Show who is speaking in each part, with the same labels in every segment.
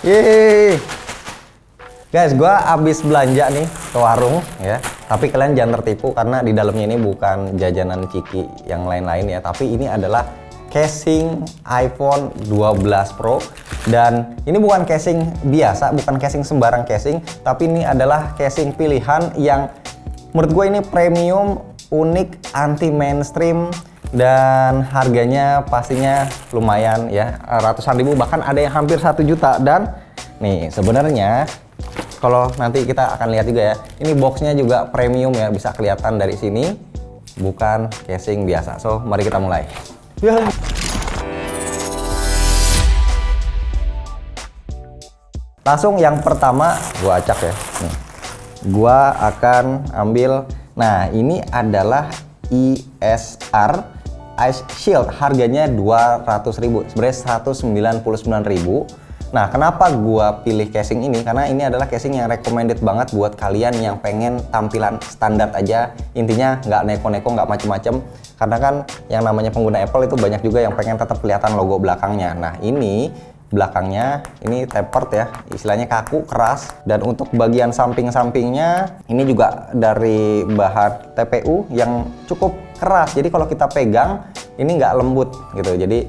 Speaker 1: Yeay. Guys, gua abis belanja nih ke warung ya. Tapi kalian jangan tertipu karena di dalamnya ini bukan jajanan ciki yang lain-lain ya. Tapi ini adalah casing iPhone 12 Pro. Dan ini bukan casing biasa, bukan casing sembarang casing. Tapi ini adalah casing pilihan yang menurut gue ini premium, unik, anti mainstream. Dan harganya pastinya lumayan ya, ratusan ribu, bahkan ada yang hampir 1 juta. Dan nih sebenarnya kalau nanti kita akan lihat juga ya, ini boxnya juga premium ya, bisa kelihatan dari sini, bukan casing biasa. So mari kita mulai. Langsung yang pertama gua acak ya. Nih. Gua akan ambil, nah ini adalah ISR Ice Shield, harganya 200.000, sebenarnya 199.000. Nah, kenapa gua pilih casing ini? Karena ini adalah casing yang recommended banget buat kalian yang pengen tampilan standar aja. Intinya nggak neko-neko, nggak macem-macem. Karena kan yang namanya pengguna Apple itu banyak juga yang pengen tetap kelihatan logo belakangnya. Nah, ini belakangnya ini tapered ya, istilahnya kaku, keras. Dan untuk bagian samping-sampingnya ini juga dari bahan TPU yang cukup keras. Jadi kalau kita pegang ini nggak lembut gitu, jadi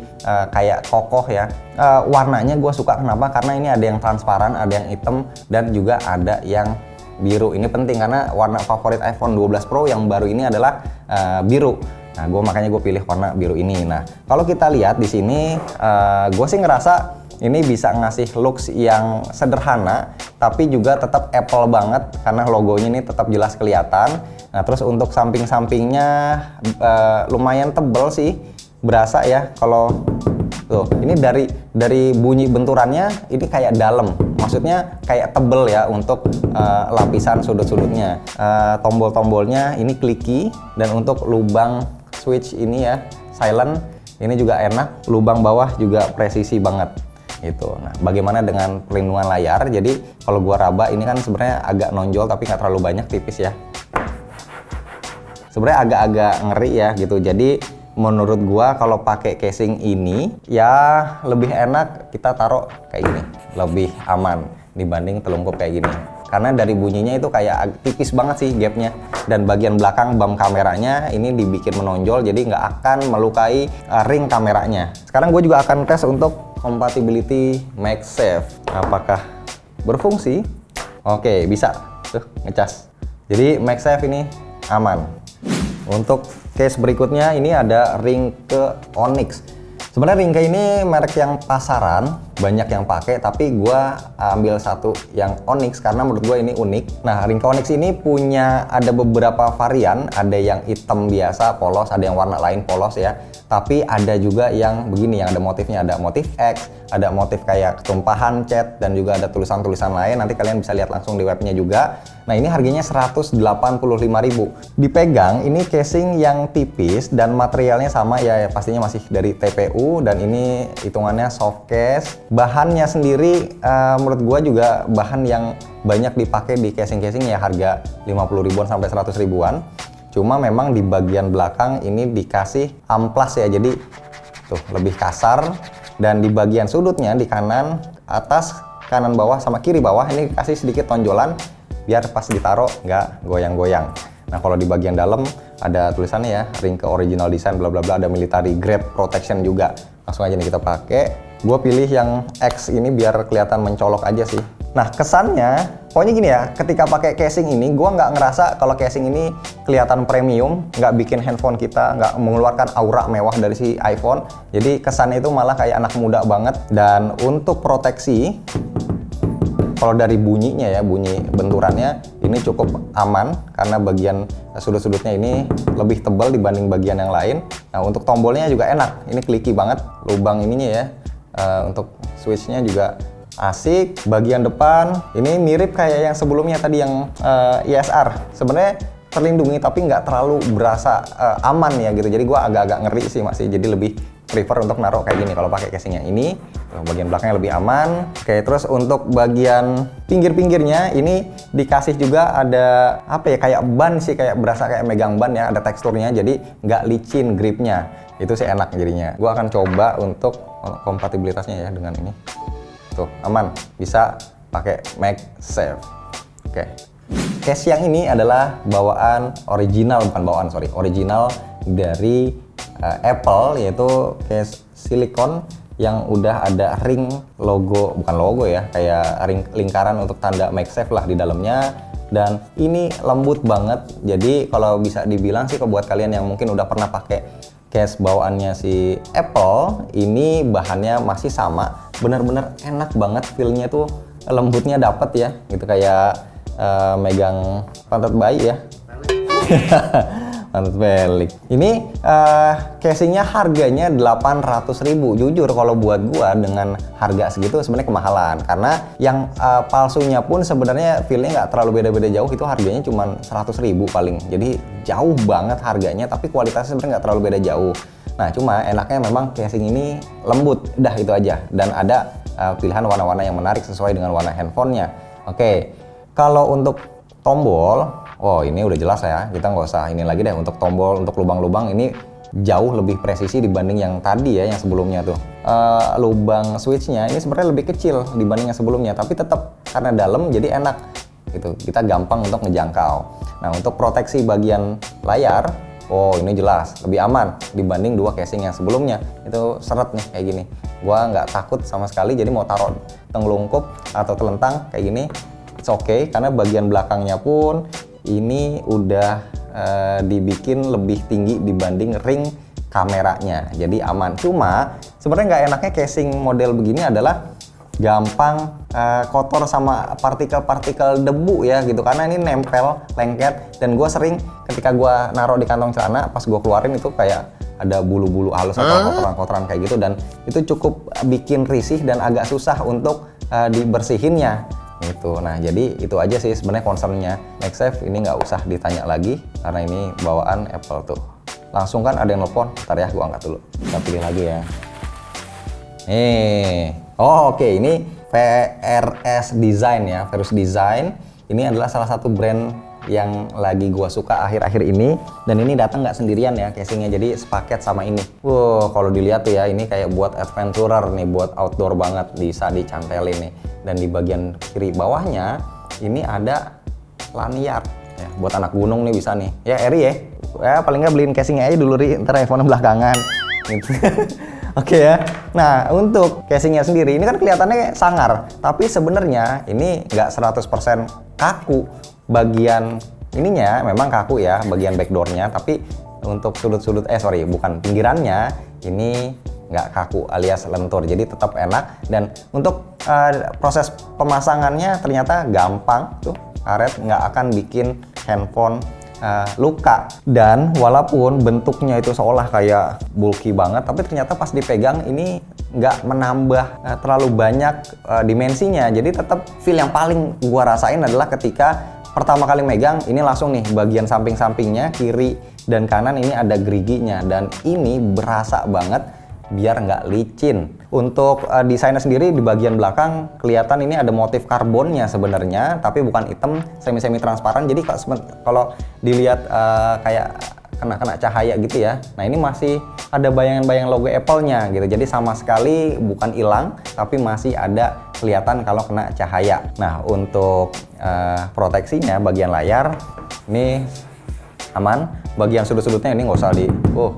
Speaker 1: kayak kokoh ya. Warnanya gue suka, kenapa? Karena ini ada yang transparan, ada yang hitam, dan juga ada yang biru. Ini penting karena warna favorit iPhone 12 Pro yang baru ini adalah biru. Nah, makanya gue pilih warna biru ini. Nah, kalau kita lihat di sini, gue sih ngerasa ini bisa ngasih looks yang sederhana, tapi juga tetap Apple banget karena logonya ini tetap jelas kelihatan. Nah, terus untuk samping-sampingnya lumayan tebel sih, berasa ya. Kalau tuh, ini dari bunyi benturannya ini kayak dalam, maksudnya kayak tebel ya untuk lapisan sudut-sudutnya. Tombol-tombolnya ini clicky, dan untuk lubang switch ini ya silent, ini juga enak. Lubang bawah juga presisi banget gitu. Nah, bagaimana dengan perlindungan layar? Jadi kalau gua raba ini kan sebenarnya agak nonjol tapi nggak terlalu banyak, tipis ya. Sebenarnya agak-agak ngeri ya gitu. Jadi menurut gua kalau pakai casing ini ya lebih enak kita taruh kayak gini, lebih aman dibanding telungkup kayak gini. Karena dari bunyinya itu kayak tipis banget sih gapnya. Dan bagian belakang bump kameranya ini dibikin menonjol, jadi nggak akan melukai ring kameranya. Sekarang gue juga akan tes untuk compatibility MagSafe. Apakah berfungsi? Oke, bisa. Tuh, ngecas. Jadi MagSafe ini aman. Untuk case berikutnya ini ada Ringke Onyx. Sebenarnya Ringke ini merek yang pasaran, banyak yang pakai, tapi gua ambil satu yang Onyx karena menurut gua ini unik. Nah, Ringke Onyx ini punya ada beberapa varian, ada yang hitam biasa polos, ada yang warna lain polos ya. Tapi ada juga yang begini, yang ada motifnya, ada motif X, ada motif kayak ketumpahan cat, dan juga ada tulisan-tulisan lain. Nanti kalian bisa lihat langsung di webnya juga. Nah, ini harganya 185.000. Dipegang ini casing yang tipis dan materialnya sama ya, pastinya masih dari TPU, dan ini hitungannya soft case. Bahannya sendiri menurut gua juga bahan yang banyak dipakai di casing-casing ya, harga 50 ribuan sampai 100 ribuan. Cuma memang di bagian belakang ini dikasih amplas ya, jadi tuh lebih kasar. Dan di bagian sudutnya di kanan atas, kanan bawah sama kiri bawah ini dikasih sedikit tonjolan biar pas ditaruh nggak goyang-goyang. Nah, kalau di bagian dalam ada tulisannya ya, Ringke original design bla bla bla, ada military grade protection juga. Langsung aja nih kita pakai. Gue pilih yang X ini biar kelihatan mencolok aja sih. Nah, kesannya pokoknya gini ya, ketika pakai casing ini gue nggak ngerasa kalau casing ini kelihatan premium, nggak bikin handphone kita nggak mengeluarkan aura mewah dari si iPhone. Jadi kesannya itu malah kayak anak muda banget. Dan untuk proteksi, kalau dari bunyinya ya, bunyi benturannya ini cukup aman karena bagian sudut-sudutnya ini lebih tebal dibanding bagian yang lain. Nah, untuk tombolnya juga enak, ini clicky banget, lubang ininya ya. Untuk switchnya juga asik. Bagian depan ini mirip kayak yang sebelumnya tadi yang ISR. Sebenarnya terlindungi tapi nggak terlalu berasa aman ya gitu. Jadi gua agak-agak ngeri sih masih. Jadi lebih prefer untuk naruh kayak gini kalau pakai casingnya ini. Bagian belakangnya lebih aman. Oke, terus untuk bagian pinggir-pinggirnya ini dikasih juga ada apa ya, kayak ban sih, kayak berasa kayak megang ban ya, ada teksturnya, jadi nggak licin gripnya. Itu sih enak jadinya. Gua akan coba untuk kompatibilitasnya ya dengan ini. tuh aman, bisa pakai MagSafe. Oke. Case yang ini adalah bawaan original, bukan bawaan, sorry, original dari Apple, yaitu case silikon yang udah ada ring logo, bukan logo ya, kayak ring lingkaran untuk tanda MagSafe lah di dalamnya. Dan ini lembut banget, jadi kalau bisa dibilang sih, kalau buat kalian yang mungkin udah pernah pakai case bawaannya si Apple, ini bahannya masih sama, bener-bener enak banget, feelnya tuh lembutnya dapet ya, gitu kayak megang pantat bayi ya. Pantat belik. Ini casingnya harganya 800.000. Jujur kalau buat gua dengan harga segitu sebenarnya kemahalan, karena yang palsunya pun sebenarnya feelnya nggak terlalu beda-beda jauh, itu harganya cuma 100.000 paling. Jadi jauh banget harganya, tapi kualitasnya sebenarnya nggak terlalu beda jauh. Nah, cuma enaknya memang casing ini lembut, dah itu aja. Dan ada pilihan warna-warna yang menarik sesuai dengan warna handphonenya. Oke, kalau untuk tombol, oh ini udah jelas ya, kita nggak usah ini lagi deh. Untuk tombol, untuk lubang-lubang ini jauh lebih presisi dibanding yang tadi ya, yang sebelumnya tuh. Lubang switchnya ini sebenarnya lebih kecil dibanding yang sebelumnya, tapi tetap karena dalam jadi enak gitu, kita gampang untuk ngejangkau. Nah, untuk proteksi bagian layar, oh ini jelas lebih aman dibanding dua casing yang sebelumnya. Itu seret nih kayak gini, gua nggak takut sama sekali, jadi mau taruh telungkup atau telentang kayak gini, it's okay, karena bagian belakangnya pun ini udah dibikin lebih tinggi dibanding ring kameranya, jadi aman. Cuma sebenarnya nggak enaknya casing model begini adalah gampang kotor sama partikel-partikel debu ya gitu, karena ini nempel lengket, dan gue sering ketika gue naruh di kantong celana, pas gue keluarin itu kayak ada bulu-bulu halus atau kotoran-kotoran kayak gitu, dan itu cukup bikin risih dan agak susah untuk dibersihinnya gitu. Nah, jadi itu aja sih sebenarnya concernnya. MagSafe ini nggak usah ditanya lagi karena ini bawaan Apple tuh. Langsung kan ada yang nelfon, ntar ya gua angkat dulu. Kita pilih lagi ya. Oh oke, ini VRS Design ya, Virus Design. Ini adalah salah satu brand yang lagi gua suka akhir-akhir ini, dan ini datang nggak sendirian ya casingnya, jadi sepaket sama ini. Wow, kalau dilihat tuh ya, ini kayak buat adventurer nih, buat outdoor banget, bisa dicantelin nih. Dan di bagian kiri bawahnya ini ada lanyard ya, buat anak gunung nih bisa nih ya, Eri ya paling nggak beliin casingnya aja dulu, ntar iPhone belakangan gitu. Oke ya. Nah, untuk casingnya sendiri ini kan kelihatannya sangar, tapi sebenarnya ini nggak 100% kaku. Bagian ininya memang kaku ya, bagian backdoornya, tapi untuk sudut-sudut bukan pinggirannya ini nggak kaku alias lentur, jadi tetap enak. Dan untuk proses pemasangannya ternyata gampang tuh, karet nggak akan bikin handphone luka. Dan walaupun bentuknya itu seolah kayak bulky banget, tapi ternyata pas dipegang ini nggak menambah terlalu banyak dimensinya, jadi tetap feel yang paling gua rasain adalah ketika pertama kali megang, ini langsung nih bagian samping-sampingnya, kiri dan kanan ini ada geriginya, dan ini berasa banget biar nggak licin. Untuk desainnya sendiri di bagian belakang kelihatan ini ada motif karbonnya sebenarnya, tapi bukan hitam, semi-semi transparan, jadi kalau dilihat kayak kena cahaya gitu ya. Nah, ini masih ada bayangan-bayangan logo Apple-nya gitu, jadi sama sekali bukan hilang, tapi masih ada kelihatan kalau kena cahaya. Nah, untuk proteksinya bagian layar ini aman, bagian sudut-sudutnya ini nggak usah tuh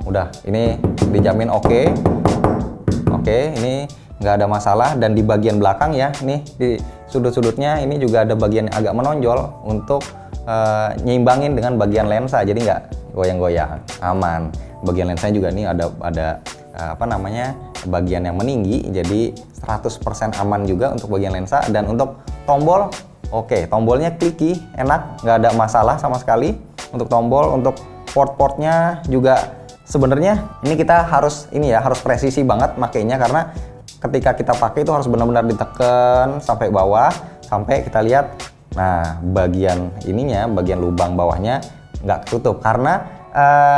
Speaker 1: udah, ini dijamin oke, ini nggak ada masalah. Dan di bagian belakang ya, nih di sudut-sudutnya ini juga ada bagian yang agak menonjol untuk nyimbangin dengan bagian lensa, jadi nggak goyang-goyang, aman. Bagian lensanya juga nih ada bagian yang meninggi, jadi 100% aman juga untuk bagian lensa. Dan untuk tombol, tombolnya clicky, enak, nggak ada masalah sama sekali untuk tombol. Untuk port-portnya juga sebenarnya ini kita harus presisi banget makainya, karena ketika kita pakai itu harus benar-benar ditekan sampai bawah, sampai kita lihat. Nah, bagian ininya, bagian lubang bawahnya nggak ketutup, karena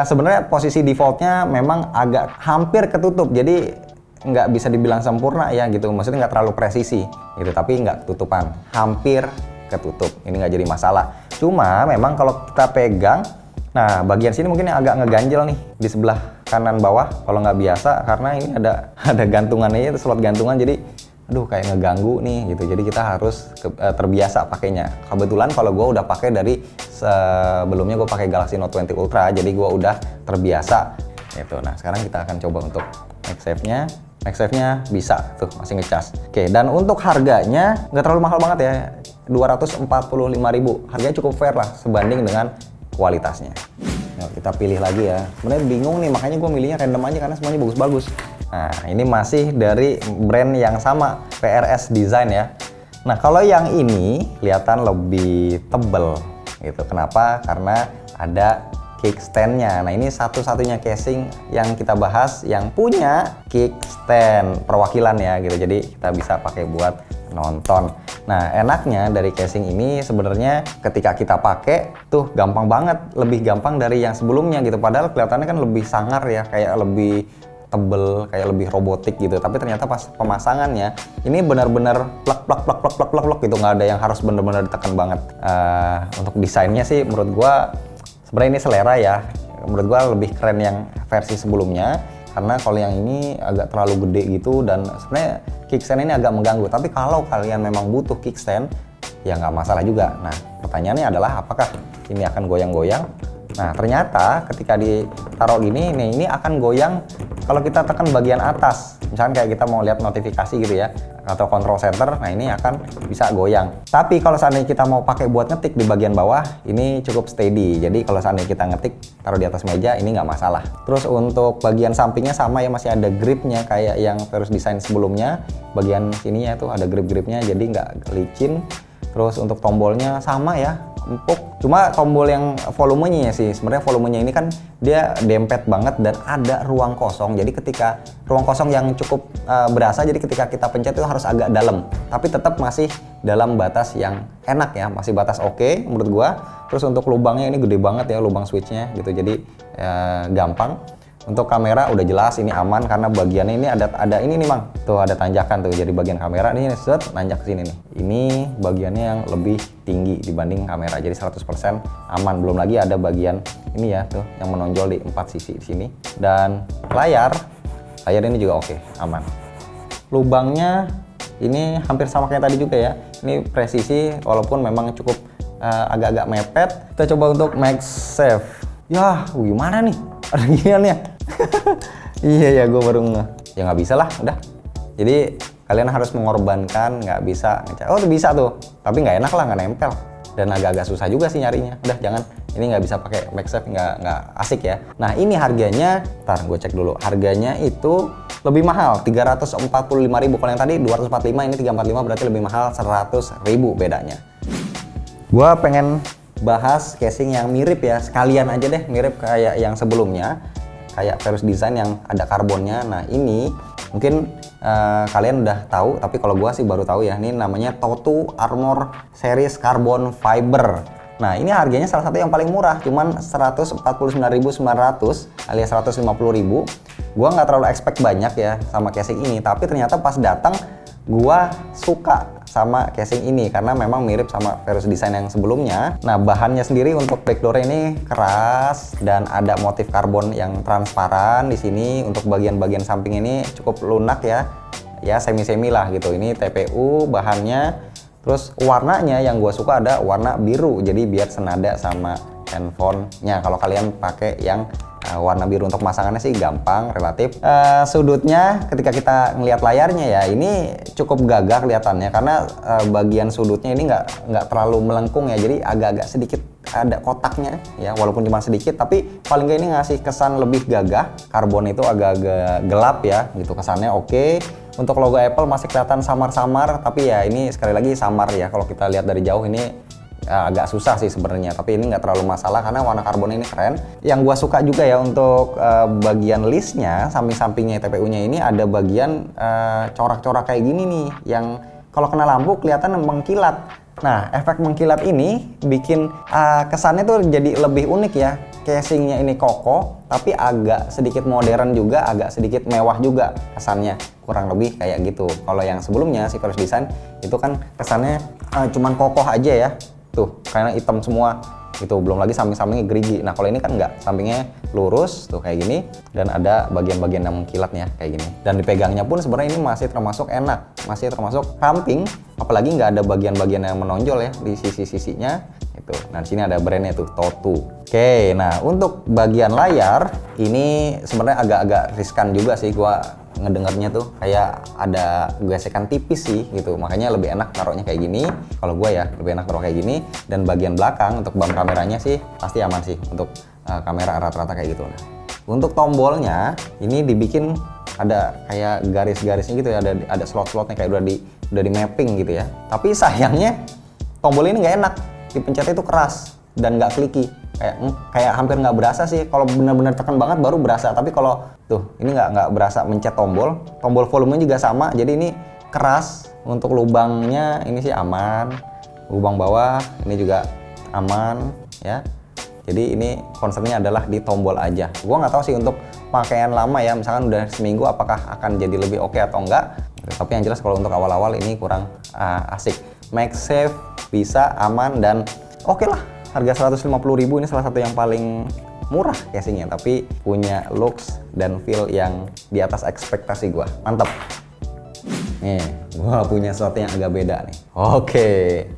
Speaker 1: sebenarnya posisi defaultnya memang agak hampir ketutup, jadi nggak bisa dibilang sempurna ya gitu, maksudnya nggak terlalu presisi gitu, tapi nggak ketutupan, hampir ketutup, ini nggak jadi masalah. Cuma memang kalau kita pegang, nah bagian sini mungkin yang agak ngeganjel nih di sebelah kanan bawah kalau nggak biasa, karena ini ada gantungannya, itu slot gantungan, jadi aduh kayak ngeganggu nih gitu. Jadi kita harus terbiasa pakainya. Kebetulan kalau gue udah pakai dari sebelumnya, gue pakai Galaxy Note 20 Ultra, jadi gue udah terbiasa gitu. Nah sekarang kita akan coba untuk MagSafe-nya. MagSafe-nya bisa tuh, masih ngecas. Oke, dan untuk harganya nggak terlalu mahal banget ya, 245.000. Harganya cukup fair lah sebanding dengan kualitasnya. Nah, kita pilih lagi ya. Sebenarnya bingung nih, makanya gue milihnya random aja karena semuanya bagus-bagus. Nah, ini masih dari brand yang sama, PRS Design ya. Nah, kalau yang ini kelihatan lebih tebel gitu. Kenapa? Karena ada kickstand-nya. Nah, ini satu-satunya casing yang kita bahas yang punya kickstand perwakilan ya gitu. Jadi kita bisa pakai buat nonton. Nah, enaknya dari casing ini sebenarnya ketika kita pakai tuh gampang banget, lebih gampang dari yang sebelumnya gitu. Padahal kelihatannya kan lebih sangar ya, kayak lebih tebel, kayak lebih robotik gitu. Tapi ternyata pas pemasangannya ini benar-benar plak gitu, nggak ada yang harus benar-benar ditekan banget. Untuk desainnya sih menurut gua sebenarnya ini selera ya. Menurut gua lebih keren yang versi sebelumnya, karena kalau yang ini agak terlalu gede gitu, dan sebenarnya kickstand ini agak mengganggu. Tapi kalau kalian memang butuh kickstand ya nggak masalah juga. Nah pertanyaannya adalah apakah ini akan goyang-goyang? Nah ternyata ketika ditaruh gini, nih ini akan goyang kalau kita tekan bagian atas. Misalkan kayak kita mau lihat notifikasi gitu ya, atau control center, nah ini akan bisa goyang. Tapi kalau seandainya kita mau pakai buat ngetik di bagian bawah, ini cukup steady. Jadi kalau seandainya kita ngetik taruh di atas meja, ini nggak masalah. Terus untuk bagian sampingnya sama ya, masih ada gripnya kayak yang Perus Design sebelumnya. Bagian sininya tuh ada grip-gripnya, jadi nggak licin. Terus untuk tombolnya sama ya, empuk. Cuma tombol yang volumenya sih, sebenarnya volumenya ini kan dia dempet banget dan ada ruang kosong. Jadi ketika ruang kosong yang cukup berasa, jadi ketika kita pencet itu harus agak dalam. Tapi tetap masih dalam batas yang enak ya, masih batas oke menurut gua. Terus untuk lubangnya ini gede banget ya, lubang switchnya gitu. Jadi gampang. Untuk kamera udah jelas ini aman karena bagiannya ini ada ini nih Mang. Tuh ada tanjakan tuh. Jadi bagian kamera ini set nanjak ke sini nih. Ini bagiannya yang lebih tinggi dibanding kamera. Jadi 100% aman. Belum lagi ada bagian ini ya tuh yang menonjol di 4 sisi di sini. Dan layar ini juga oke, aman. Lubangnya ini hampir sama kayak tadi juga ya. Ini presisi walaupun memang cukup agak-agak mepet. Kita coba untuk MagSafe. Yah, gimana nih? Ada giniannya. Iya ya, gue baru ya nggak bisa lah, udah. Jadi kalian harus mengorbankan, nggak bisa ngecas. Oh, bisa tuh, tapi nggak enak lah, nggak nempel. Dan agak-agak susah juga sih nyarinya. Udah, jangan. Ini nggak bisa pakai MagSafe, nggak asik ya. Nah, ini harganya, ntar gue cek dulu. Harganya itu lebih mahal, 345.000. Kalau yang tadi 245, ini 345, berarti lebih mahal 100.000 bedanya. Gue pengen bahas casing yang mirip ya, sekalian aja deh, mirip kayak yang sebelumnya, kayak Perus Design yang ada karbonnya. Nah ini mungkin kalian udah tahu, tapi kalau gua sih baru tahu ya. Ini namanya TOTU Armor Series Carbon Fiber. Nah ini harganya salah satu yang paling murah, cuman 149.900 alias 150.000. Gua nggak terlalu expect banyak ya sama casing ini, tapi ternyata pas datang gua suka sama casing ini karena memang mirip sama Perus Design yang sebelumnya. Nah, bahannya sendiri untuk backdoor ini keras dan ada motif karbon yang transparan di sini. Untuk bagian-bagian samping ini cukup lunak ya. Ya, semi-semi lah gitu. Ini TPU bahannya. Terus warnanya yang gua suka ada warna biru. Jadi biar senada sama handphonenya. Kalau kalian pakai yang warna biru, untuk pemasangannya sih gampang relatif. Sudutnya ketika kita ngelihat layarnya ya ini cukup gagah kelihatannya karena bagian sudutnya ini nggak terlalu melengkung ya, jadi agak-agak sedikit ada kotaknya ya, walaupun cuma sedikit tapi paling nggak ini ngasih kesan lebih gagah. Karbon itu agak-agak gelap ya gitu kesannya. Oke. Untuk logo Apple masih kelihatan samar-samar, tapi ya ini sekali lagi samar ya, kalau kita lihat dari jauh ini agak susah sih sebenarnya, tapi ini nggak terlalu masalah karena warna karbon ini keren. Yang gua suka juga ya untuk bagian listnya, samping-sampingnya TPU-nya ini ada bagian corak-corak kayak gini nih, yang kalau kena lampu kelihatan mengkilat. Nah, efek mengkilat ini bikin kesannya tuh jadi lebih unik ya. Casingnya ini kokoh, tapi agak sedikit modern juga, agak sedikit mewah juga kesannya. Kurang lebih kayak gitu. Kalau yang sebelumnya si Perus Design itu kan kesannya cuman kokoh aja ya. Tuh, karena hitam semua. gitu. Belum lagi samping-sampingnya gerigi. Nah kalau ini kan enggak, sampingnya lurus tuh kayak gini, dan ada bagian-bagian yang mengkilatnya kayak gini. Dan dipegangnya pun sebenarnya ini masih termasuk enak, masih termasuk ramping, apalagi nggak ada bagian-bagian yang menonjol ya di sisi-sisinya itu. Nah di sini ada brandnya tuh, Totu. Oke, nah untuk bagian layar ini sebenarnya agak-agak riskan juga sih gua ngedengarnya tuh, kayak ada gesekan tipis sih gitu, makanya lebih enak taruhnya kayak gini. Kalau gua ya lebih enak taruh kayak gini, dan bagian belakang untuk bump kameranya sih pasti aman sih untuk kamera rata-rata kayak gitu. Nah, untuk tombolnya ini dibikin ada kayak garis-garisnya gitu ya, ada slot-slotnya kayak udah di mapping gitu ya. Tapi sayangnya tombol ini nggak enak, dipencetnya itu keras dan nggak kliki. Kayak hampir nggak berasa sih. Kalau benar-benar tekan banget baru berasa, tapi kalau tuh ini nggak berasa mencet tombol volumenya juga sama, jadi ini keras. Untuk lubangnya ini sih aman, lubang bawah ini juga aman ya. Jadi ini concernnya adalah di tombol aja. Gua nggak tahu sih untuk pakaian lama ya, misalkan udah seminggu apakah akan jadi lebih oke atau enggak. Tapi yang jelas kalau untuk awal-awal ini kurang asik. MagSafe bisa, aman, dan oke lah. Harga 150.000 ini salah satu yang paling murah casingnya, tapi punya looks dan feel yang di atas ekspektasi gua. Mantap. Nih, gua punya sesuatu yang agak beda nih. Oke,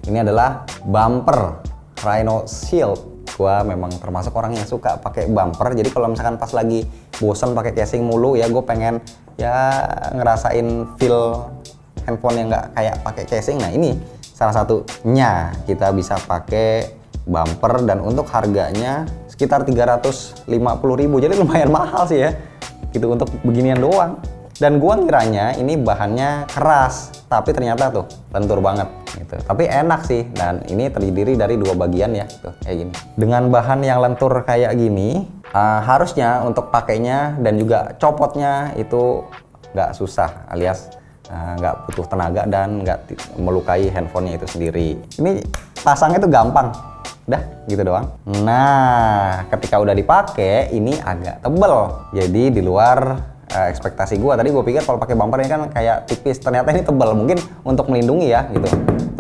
Speaker 1: ini adalah bumper Rhino Shield. Gua memang termasuk orang yang suka pakai bumper. Jadi kalau misalkan pas lagi bosan pakai casing mulu ya, gue pengen ya ngerasain feel handphone yang nggak kayak pakai casing. Nah ini salah satunya, kita bisa pakai bumper, dan untuk harganya sekitar 350.000, jadi lumayan mahal sih ya gitu untuk beginian doang. Dan gua ngiranya ini bahannya keras, tapi ternyata tuh lentur banget gitu. Tapi enak sih, dan ini terdiri dari dua bagian ya tuh kayak gini. Dengan bahan yang lentur kayak gini, harusnya untuk pakainya dan juga copotnya itu nggak susah, alias nggak butuh tenaga dan nggak melukai handphonenya itu sendiri. Ini pasangnya tuh gampang. Udah gitu doang. Nah, ketika udah dipakai ini agak tebel. Jadi di luar ekspektasi gua. Tadi gua pikir kalau pakai bumper ini kan kayak tipis, ternyata ini tebel. Mungkin untuk melindungi ya gitu.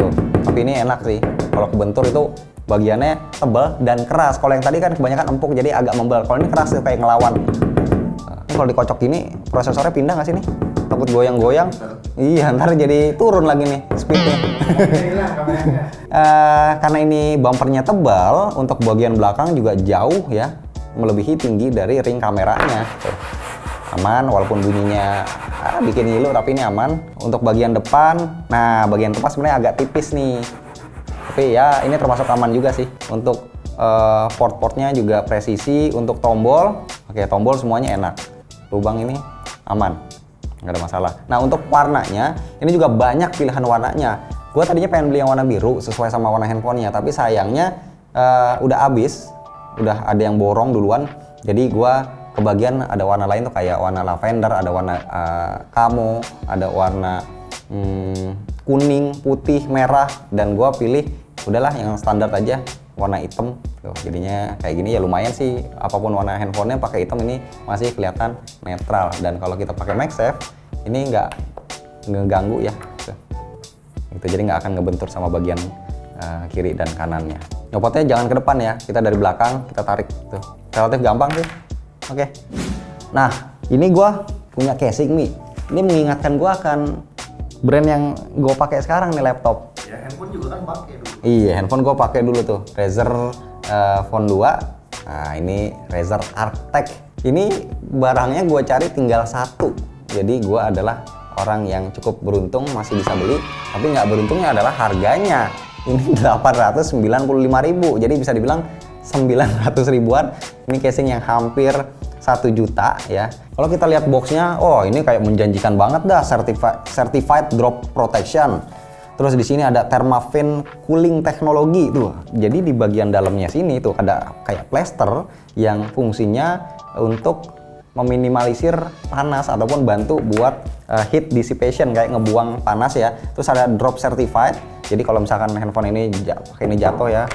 Speaker 1: Tuh. Tapi ini enak sih. Kalau kebentur itu bagiannya tebel dan keras. Kalau yang tadi kan kebanyakan empuk, jadi agak membel. Kalau ini keras tuh kayak ngelawan. Ini kalau dikocok gini, prosesornya pindah nggak sih nih? Takut goyang-goyang. Iya, ntar jadi turun lagi nih speednya. Karena ini bumpernya tebal, untuk bagian belakang juga jauh ya, melebihi tinggi dari ring kameranya. Tuh. Aman, walaupun bunyinya bikin ngilu, tapi ini aman. Untuk bagian depan, nah bagian depan sebenarnya agak tipis nih. Tapi ya ini termasuk aman juga sih. Untuk port-portnya juga presisi. Untuk tombol, oke, tombol semuanya enak. Lubang ini aman, nggak ada masalah. Nah untuk warnanya, ini juga banyak pilihan warnanya. Gue tadinya pengen beli yang warna biru sesuai sama warna handphonenya, tapi sayangnya udah habis, udah ada yang borong duluan. Jadi gue kebagian ada warna lain tuh, kayak warna lavender, ada warna camo, ada warna kuning, putih, merah, dan gue pilih udahlah yang standar aja, warna hitam. Tuh, jadinya kayak gini ya lumayan sih, apapun warna handphonenya pakai hitam ini masih kelihatan netral. Dan kalau kita pakai MagSafe ini nggak ngeganggu ya tuh. Gitu, jadi nggak akan ngebentur sama bagian kiri dan kanannya. Nyopotnya jangan ke depan ya, kita dari belakang kita tarik tuh, relatif gampang sih. Oke. Nah ini gue punya casing nih, ini mengingatkan gue akan brand yang gue pakai sekarang nih, laptop.
Speaker 2: Ya handphone juga kan pakai dulu.
Speaker 1: Iya, handphone gue pakai dulu tuh, Razer Phone 2. Nah ini Razer Arctech. Ini barangnya gue cari tinggal satu. Jadi gue adalah orang yang cukup beruntung masih bisa beli. Tapi nggak beruntungnya adalah harganya. Ini 895.000. Jadi bisa dibilang 900 ribuan. Ini casing yang hampir 1 juta ya. Kalau kita lihat boxnya, oh ini kayak menjanjikan banget dah, certified drop protection. Terus di sini ada Thermafin cooling teknologi tuh. Jadi di bagian dalamnya sini tuh ada kayak plaster yang fungsinya untuk meminimalisir panas ataupun bantu buat heat dissipation, kayak ngebuang panas ya. Terus ada drop certified. Jadi kalau misalkan handphone ini jatuh ya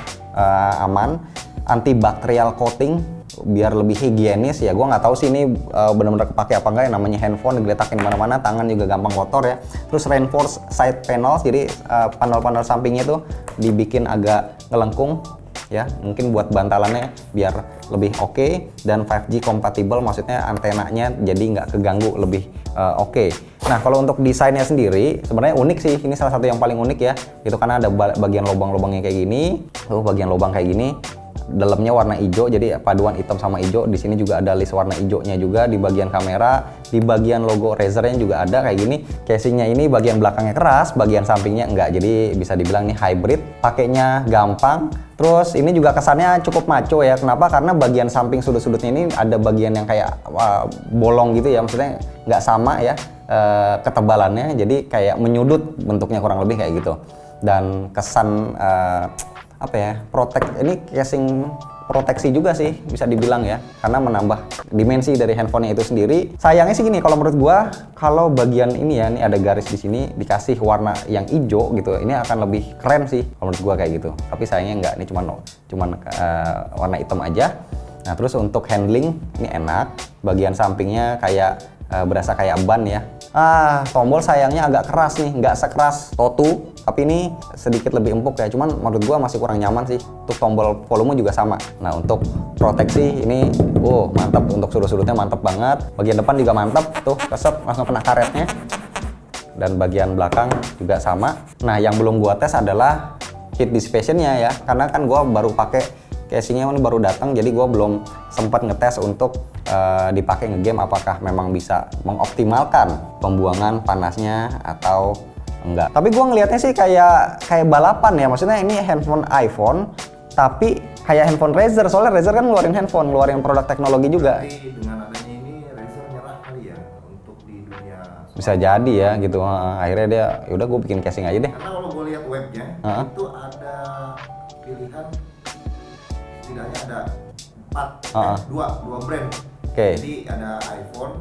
Speaker 1: aman. Antibacterial coating biar lebih higienis ya. Gua nggak tahu sih ini benar-benar kepake apa enggak, yang namanya handphone digeletakin mana-mana, tangan juga gampang kotor ya. Terus reinforced side panels, jadi panel-panel sampingnya tuh dibikin agak ngelengkung ya, mungkin buat bantalannya biar lebih oke, dan 5G compatible, maksudnya antenanya jadi nggak keganggu, lebih oke. Nah, kalau untuk desainnya sendiri sebenarnya unik sih, ini salah satu yang paling unik ya, itu karena ada bagian lubang-lubangnya kayak gini, bagian lubang kayak gini, dalamnya warna hijau, jadi paduan hitam sama hijau. Di sini juga ada list warna hijaunya juga di bagian kamera, di bagian logo Razernya juga ada kayak gini. Casingnya ini bagian belakangnya keras, bagian sampingnya enggak, jadi bisa dibilang ini hybrid, pakainya gampang. Terus ini juga kesannya cukup maco ya. Kenapa? Karena bagian samping sudut-sudutnya ini ada bagian yang kayak bolong gitu ya, maksudnya nggak sama ya ketebalannya, jadi kayak menyudut bentuknya, kurang lebih kayak gitu. Dan kesan apa ya, ini casing proteksi juga sih bisa dibilang ya, karena menambah dimensi dari handphonenya itu sendiri. Sayangnya sih gini, kalau menurut gua, kalau bagian ini ya, ini ada garis di sini dikasih warna yang hijau gitu, ini akan lebih keren sih kalau menurut gua kayak gitu. Tapi sayangnya enggak, ini cuman warna hitam aja. Nah, terus untuk handling ini enak, bagian sampingnya kayak berasa kayak ban ya. Tombol sayangnya agak keras nih, nggak sekeras Toto, tapi ini sedikit lebih empuk ya. Cuman menurut gua masih kurang nyaman sih. Untuk tombol volume juga sama. Nah, untuk proteksi ini, mantap. Untuk sudut-sudutnya mantap banget. Bagian depan juga mantap, tuh kesep langsung kena karetnya. Dan bagian belakang juga sama. Nah, yang belum gua tes adalah heat dissipation-nya ya, karena kan gua baru pakai casingnya ini baru datang, jadi gua belum sempat ngetes untuk dipakai ngegame apakah memang bisa mengoptimalkan pembuangan panasnya atau enggak. Tapi gua ngelihatnya sih kayak balapan ya, maksudnya ini handphone iPhone tapi kayak handphone Razer, soalnya Razer kan ngeluarin produk teknologi juga.
Speaker 2: Tapi dengan adanya ini Razer nyerah kali ya untuk di dunia.
Speaker 1: Bisa jadi ya gitu. Akhirnya dia yaudah gue bikin casing aja deh.
Speaker 2: Karena kalau gue lihat webnya itu ada pilihan, setidaknya ada 2 brand.
Speaker 1: Oke.
Speaker 2: Jadi ada iPhone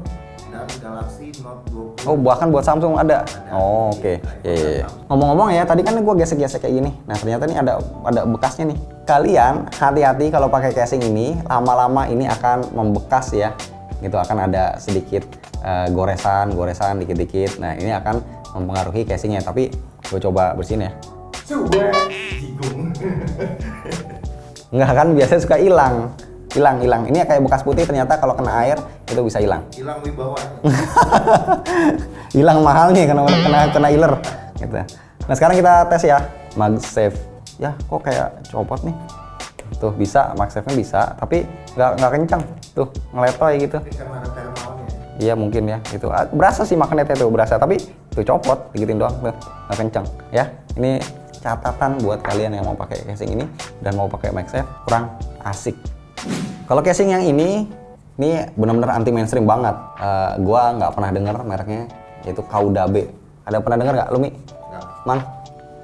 Speaker 2: dan Galaxy Note 20.
Speaker 1: Oh, bahkan buat Samsung ada. Oh, oke. Iya. Ngomong-ngomong ya, tadi kan gue gesek-gesek kayak gini. Nah, ternyata ini ada bekasnya nih. Kalian hati-hati kalau pakai casing ini, lama-lama ini akan membekas ya. Gitu, akan ada sedikit goresan dikit-dikit. Nah, ini akan mempengaruhi casingnya. Tapi gue coba bersihin ya.
Speaker 2: Coba bingung.
Speaker 1: Enggak, kan biasanya suka hilang. Ini kayak bekas putih, ternyata kalau kena air itu bisa hilang.
Speaker 2: Hilang wibawanya.
Speaker 1: Hilang mahal nih kena iler gitu. Nah, sekarang kita tes ya MagSafe. Ya, kok kayak copot nih. Tuh bisa, MagSafe-nya bisa, tapi nggak kencang. Tuh, ngeletoy gitu.
Speaker 2: Karena ada thermalnya.
Speaker 1: Iya, mungkin ya. Itu berasa sih magnetnya tuh, berasa, tapi tuh copot, digituin doang tuh. Nggak kencang. Ya, ini catatan buat kalian yang mau pakai casing ini dan mau pakai MagSafe, kurang asik. Kalau casing yang ini benar-benar anti mainstream banget. Gua nggak pernah dengar mereknya, yaitu Kaudabe. Ada pernah dengar nggak, Lumi?
Speaker 2: Nggak.
Speaker 1: Mang?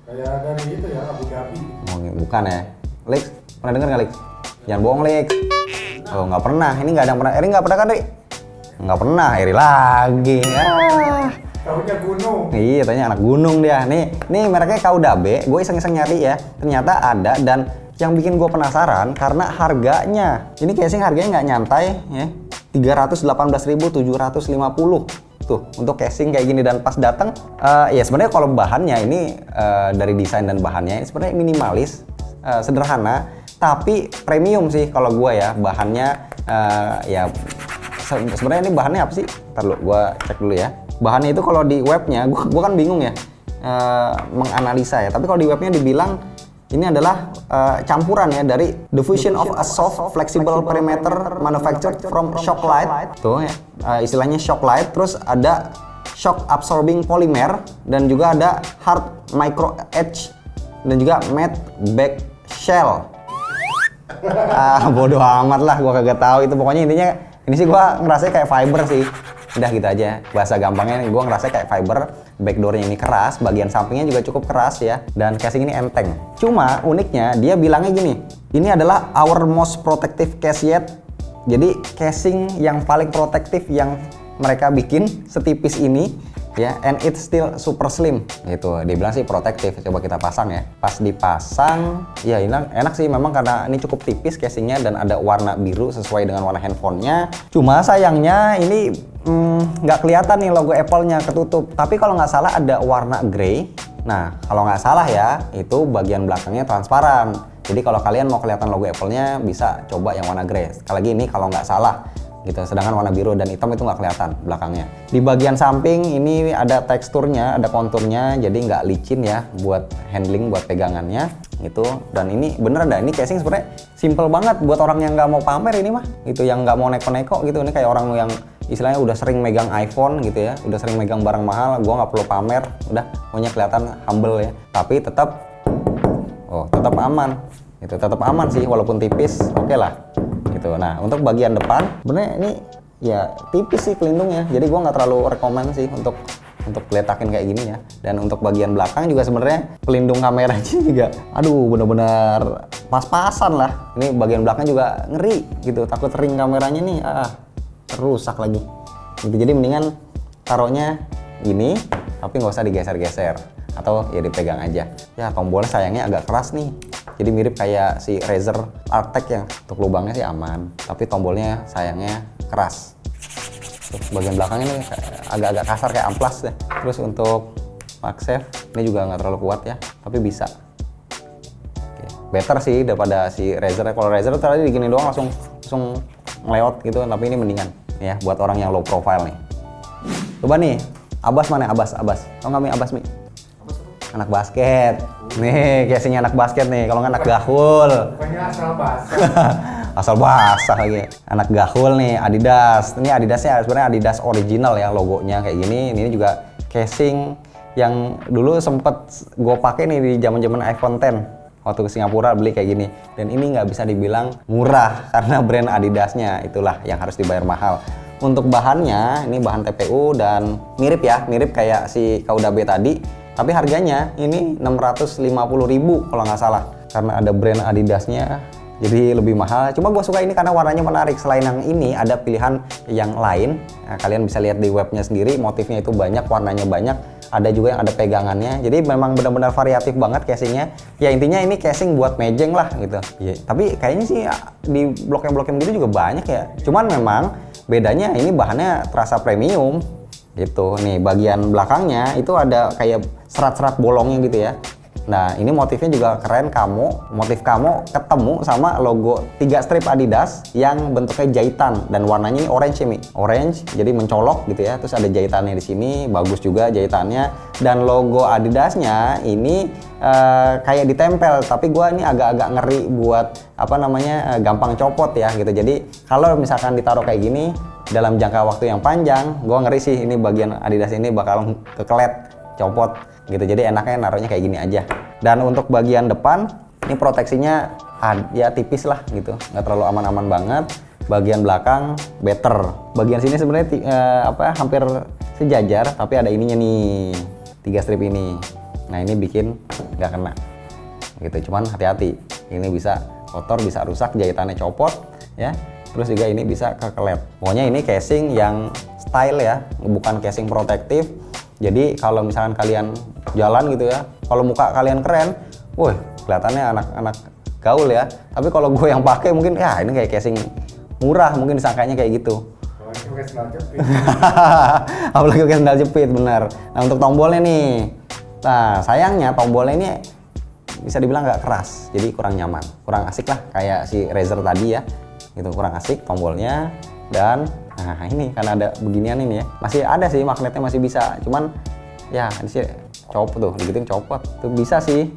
Speaker 2: Kayak dari itu ya, Abu Dhabi.
Speaker 1: Oh, bukan ya. Lex, pernah dengar nggak, Lex? Jangan bohong, Lex. Oh, nggak pernah. Ini nggak ada yang pernah. Eri nggak pernah kan, Ri? Nggak pernah. Eri lagi.
Speaker 2: Taunya gunung.
Speaker 1: Iya, tanya anak gunung dia. Nih mereknya Kaudabe. Gue iseng-iseng nyari ya. Ternyata ada, dan yang bikin gue penasaran karena harganya. Ini casing harganya nggak nyantai ya. 318.750 tuh untuk casing kayak gini. Dan pas datang ya sebenarnya kalau bahannya ini dari desain dan bahannya ini sebenarnya minimalis, sederhana, tapi premium sih kalau gue ya. Bahannya ya sebenarnya ini bahannya apa sih? Ntar lu gue cek dulu ya. Bahannya itu kalau di webnya gue kan bingung ya menganalisa ya. Tapi kalau di webnya dibilang ini adalah campuran ya dari the fusion of a soft flexible perimeter manufactured from shock light. Tuh ya, istilahnya shock light. Terus ada shock absorbing polymer, dan juga ada hard micro edge, dan juga matte back shell. Bodoh amat lah, gua kagak tahu itu. Pokoknya intinya ini sih gua ngerasa kayak fiber sih. Udah gitu aja, bahasa gampangnya gue ngerasa kayak fiber. Backdoornya ini keras, bagian sampingnya juga cukup keras ya, dan casing ini enteng. Cuma uniknya dia bilangnya gini, ini adalah our most protective case yet. Jadi casing yang paling protektif yang mereka bikin, setipis ini ya, and it's still super slim gitu. Dia bilang sih protektif. Coba kita pasang ya. Pas dipasang ya enak sih memang, karena ini cukup tipis casingnya dan ada warna biru sesuai dengan warna handphonenya. Cuma sayangnya ini nggak kelihatan nih logo Apple-nya, ketutup. Tapi kalau nggak salah ada warna grey. Nah, kalau nggak salah ya, itu bagian belakangnya transparan. Jadi kalau kalian mau kelihatan logo Apple-nya bisa coba yang warna grey. Sekali lagi ini kalau nggak salah gitu. Sedangkan warna biru dan hitam itu nggak kelihatan belakangnya. Di bagian samping ini ada teksturnya, ada konturnya, jadi nggak licin ya buat handling, buat pegangannya gitu. Dan ini bener dah, ini casing sebenarnya simple banget buat orang yang nggak mau pamer ini mah. Itu yang nggak mau neko-neko gitu. Ini kayak orang yang istilahnya udah sering megang iPhone gitu ya, udah sering megang barang mahal, gua nggak perlu pamer, udah maunya kelihatan humble ya. Tapi tetap aman. Itu tetap aman sih walaupun tipis, oke lah. Gitu. Nah, untuk bagian depan sebenarnya ini ya tipis sih pelindungnya. Jadi gua nggak terlalu rekomen sih untuk peletakin kayak gini ya. Dan untuk bagian belakang juga sebenarnya pelindung kameranya juga aduh bener-bener pas-pasan lah. Ini bagian belakang juga ngeri gitu, takut ring kameranya nih rusak lagi gitu. Jadi mendingan taruhnya gini tapi nggak usah digeser-geser atau ya dipegang aja. Ya tombolnya sayangnya agak keras nih, jadi mirip kayak si Razer Arctic yang untuk lubangnya sih aman, tapi tombolnya sayangnya keras. Terus bagian belakang ini agak-agak kasar kayak amplas deh. Terus untuk MagSafe ini juga nggak terlalu kuat ya, tapi bisa. Oke. Better sih daripada si Razer. Kalau Razer tadi digini doang langsung ngelewat gitu, tapi ini mendingan ya buat orang yang low profile nih. Coba nih, Abbas mana Abbas? Tau nggak Mi Abbas Mi? Anak basket. Nih, casingnya anak basket nih, kalau nggak anak gahul.
Speaker 2: Pokoknya asal basah.
Speaker 1: Asal basah lagi. Anak gahul nih, Adidas. Ini Adidasnya sebenarnya Adidas original ya, logonya kayak gini. Ini juga casing yang dulu sempet gue pakai nih di zaman-zaman iPhone X. Waktu ke Singapura beli kayak gini. Dan ini nggak bisa dibilang murah karena brand Adidasnya itulah yang harus dibayar mahal. Untuk bahannya, ini bahan TPU dan mirip kayak si KUDB tadi. Tapi harganya ini 650.000 kalau nggak salah. Karena ada brand Adidasnya, jadi lebih mahal. Cuma gue suka ini karena warnanya menarik. Selain yang ini, ada pilihan yang lain. Nah, kalian bisa lihat di webnya sendiri, motifnya itu banyak, warnanya banyak. Ada juga yang ada pegangannya. Jadi memang benar-benar variatif banget casingnya. Ya intinya ini casing buat mejeng lah gitu. Ya, tapi kayaknya sih di Blok M gitu juga banyak ya. Cuman memang bedanya ini bahannya terasa premium. Gitu. Nih bagian belakangnya itu ada kayak serat-serat bolongnya gitu ya. Nah ini motifnya juga keren, motif kamu ketemu sama logo 3 strip Adidas yang bentuknya jahitan dan warnanya ini orange ya Mi. Orange jadi mencolok gitu ya, terus ada jahitannya di sini, bagus juga jahitannya. Dan logo Adidasnya ini kayak ditempel, tapi gua ini agak-agak ngeri buat gampang copot ya gitu. Jadi kalau misalkan ditaruh kayak gini dalam jangka waktu yang panjang, gua ngeri sih ini bagian Adidas ini bakal kekelet, copot gitu. Jadi enaknya naruhnya kayak gini aja. Dan untuk bagian depan ini proteksinya ya tipis lah gitu, nggak terlalu aman-aman banget. Bagian belakang better. Bagian sini sebenarnya hampir sejajar, tapi ada ininya nih, 3 strip ini. Nah ini bikin nggak kena gitu. Cuman hati-hati, ini bisa kotor, bisa rusak, jahitannya copot ya. Terus juga ini bisa kekelet. Pokoknya ini casing yang style ya, bukan casing protektif. Jadi kalau misalkan kalian jalan gitu ya, kalau muka kalian keren, wih kelihatannya anak-anak gaul ya. Tapi kalau gue yang pakai mungkin ya ini kayak casing murah, mungkin disangkanya kayak gitu.
Speaker 2: Apalagi pakai sandal jepit.
Speaker 1: Apalagi pakai sandal jepit, benar. Nah untuk tombolnya nih, nah sayangnya tombolnya ini bisa dibilang nggak keras, jadi kurang nyaman, kurang asik lah kayak si Razer tadi ya. Gitu, kurang asik tombolnya. Dan nah ini karena ada beginian ini ya, masih ada sih magnetnya, masih bisa, cuman ya ini sih copot tuh, digituin copot tuh bisa sih,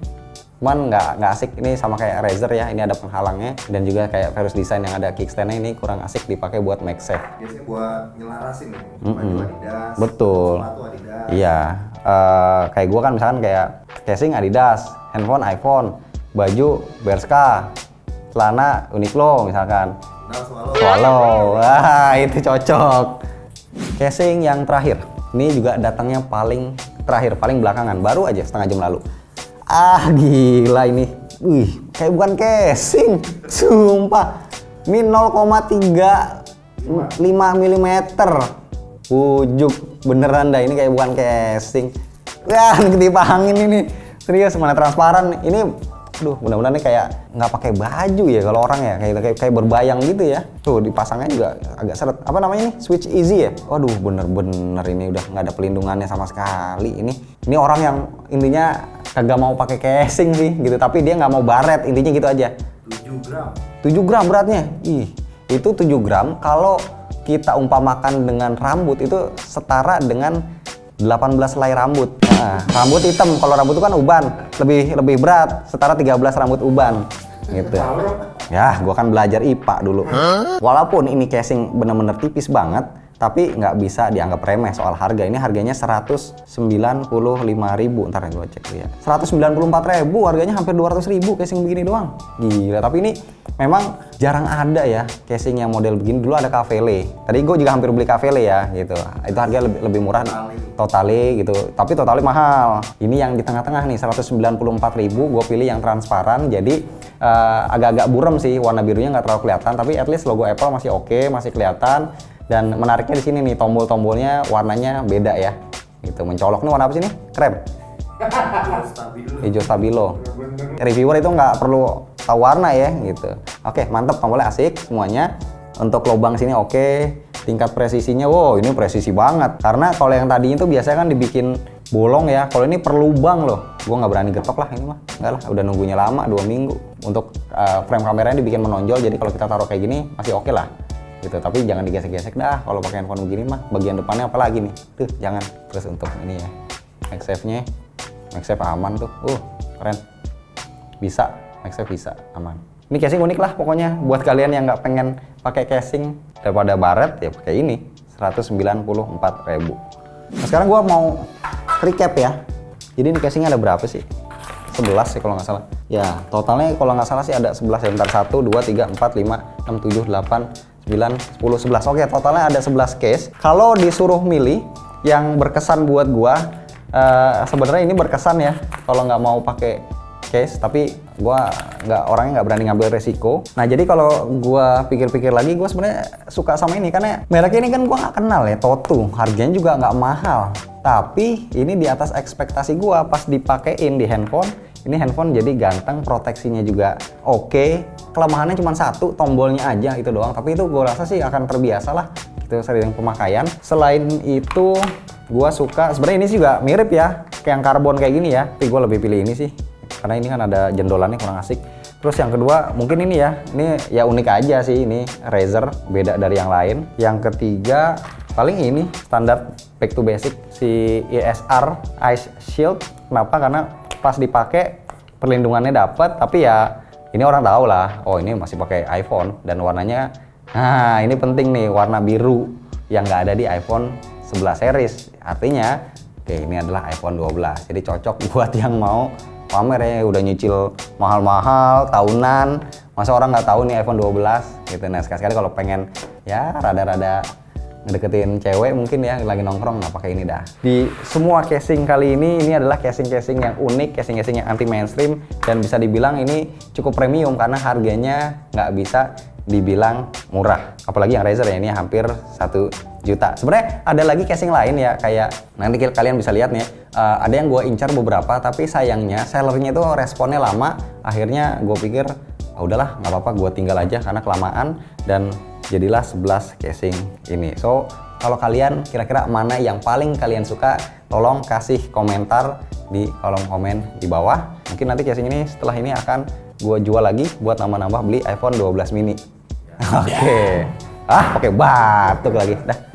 Speaker 1: cuman nggak asik. Ini sama kayak Razer ya, ini ada penghalangnya, dan juga kayak Verus Design yang ada kickstandnya, ini kurang asik dipakai buat MagSafe.
Speaker 2: Biasanya buat nyelarasin nih, baju Adidas,
Speaker 1: betul,
Speaker 2: sepatu Adidas.
Speaker 1: Iya, kayak gua kan misalkan kayak casing Adidas, handphone iPhone, baju Bershka, celana Uniqlo misalkan, Swallow, wah itu cocok. Casing yang terakhir, ini juga datangnya paling terakhir, paling belakangan, baru aja setengah jam lalu. Gila ini, kayak bukan casing, sumpah. Ini 0,35 mm, ujuk beneran dah, ini kayak bukan casing. Wah, ketipa angin ini, serius, mana transparan. Ini Aduh, benar-benar nih kayak nggak pakai baju ya kalau orang ya, kayak berbayang gitu ya. Tuh dipasangnya juga agak seret. Apa namanya nih? Switch easy ya. Waduh, bener-bener ini udah nggak ada pelindungannya sama sekali. Ini orang yang intinya kagak mau pakai casing sih gitu, tapi dia nggak mau baret, intinya gitu aja.
Speaker 2: 7 gram.
Speaker 1: 7 gram beratnya. Itu 7 gram kalau kita umpamakan dengan rambut itu setara dengan 18 helai rambut. Nah, rambut hitam, kalau rambut itu kan uban, lebih berat, setara 13 rambut uban. Gitu. Ya, gua kan belajar IPA dulu. Walaupun ini casing bener-bener tipis banget, tapi nggak bisa dianggap remeh soal harga. Ini harganya 195.000. Ntar gue cek ya. 194.000, harganya hampir 200.000 casing begini doang. Gila, tapi ini memang jarang ada ya casing yang model begini. Dulu ada Cavele. Tadi gue juga hampir beli Cavele ya gitu. Itu harga lebih murah Totale gitu. Tapi Totale mahal. Ini yang di tengah-tengah nih 194.000, gue pilih yang transparan. Jadi agak-agak burem sih, warna birunya nggak terlalu kelihatan, tapi at least logo Apple masih oke, masih kelihatan. Dan menariknya di sini nih, tombol-tombolnya warnanya beda ya. Gitu, mencolok nih warna apa sih nih? Krem. Hijau stabilo. Reviewer itu nggak perlu tahu warna ya gitu. Oke, mantep, tombolnya asik semuanya. Untuk lubang sini oke. Tingkat presisinya, wow ini presisi banget. Karena kalau yang tadi itu biasanya kan dibikin bolong ya. Kalau ini per lubang loh. Gue nggak berani getok lah ini mah. Enggak lah, udah nunggunya lama 2 minggu. Untuk frame kameranya dibikin menonjol, jadi kalau kita taruh kayak gini masih oke lah. Gitu, tapi jangan digesek-gesek dah kalau pakai handphone begini mah. Bagian depannya apalagi nih, tuh jangan. Terus untuk ini ya, MagSafe-nya, MagSafe aman tuh, keren, bisa, MagSafe bisa, aman. Ini casing unik lah pokoknya, buat kalian yang nggak pengen pakai casing daripada baret ya pakai ini, 194.000. Nah, sekarang gua mau recap ya. Jadi ini casingnya ada berapa sih? 11 sih kalau nggak salah. Ya, totalnya kalau nggak salah sih ada 11 ya. Bentar, 1, 2, 3, 4, 5, 6, 7, 8, 9, 10, 11. Oke, totalnya ada 11 case. Kalau disuruh milih yang berkesan buat gua, sebenarnya ini berkesan ya kalau nggak mau pakai case, tapi gua orangnya nggak berani ngambil resiko. Nah, jadi kalau gua pikir-pikir lagi, gua sebenarnya suka sama ini karena mereknya ini kan gua nggak kenal ya, Totu. Harganya juga nggak mahal. Tapi ini di atas ekspektasi gua pas dipakein di handphone. Ini handphone jadi ganteng, proteksinya juga oke. Kelemahannya cuma satu, tombolnya aja itu doang. Tapi itu gue rasa sih akan terbiasa lah. Itu sering pemakaian. Selain itu, gue suka. Sebenarnya ini juga mirip ya, kayak yang karbon kayak gini ya. Tapi gue lebih pilih ini sih, karena ini kan ada jendolannya kurang asik. Terus yang kedua, mungkin ini ya. Ini ya unik aja sih ini Razer, beda dari yang lain. Yang ketiga, paling ini standar back to basic si ISR Ice Shield. Kenapa? Karena pas dipakai perlindungannya dapat, tapi ya ini orang tahu lah, oh ini masih pakai iPhone dan warnanya, nah ini penting nih, warna biru yang nggak ada di iPhone 11 series. Artinya, oke ini adalah iPhone 12, jadi cocok buat yang mau pamer ya, udah nyicil mahal-mahal tahunan, masa orang nggak tahu nih iPhone 12 gitu. Nah sekali-sekali kalau pengen ya rada-rada ngedeketin cewek mungkin ya lagi nongkrong, nah pakai ini dah. Di semua casing kali ini adalah casing-casing yang unik, casing-casing yang anti mainstream, dan bisa dibilang ini cukup premium karena harganya nggak bisa dibilang murah. Apalagi yang Razer ya, ini hampir 1 juta. Sebenarnya ada lagi casing lain ya, kayak nanti kalian bisa lihat nih, ada yang gue incar beberapa, tapi sayangnya sellernya itu responnya lama. Akhirnya gue pikir, udahlah nggak apa-apa, gue tinggal aja karena kelamaan, dan jadilah 11 casing ini. So, kalau kalian kira-kira mana yang paling kalian suka, tolong kasih komentar di kolom komen di bawah. Mungkin nanti casing ini setelah ini akan gue jual lagi buat nambah-nambah beli iPhone 12 mini. Oke. Oke, batuk lagi. Dah.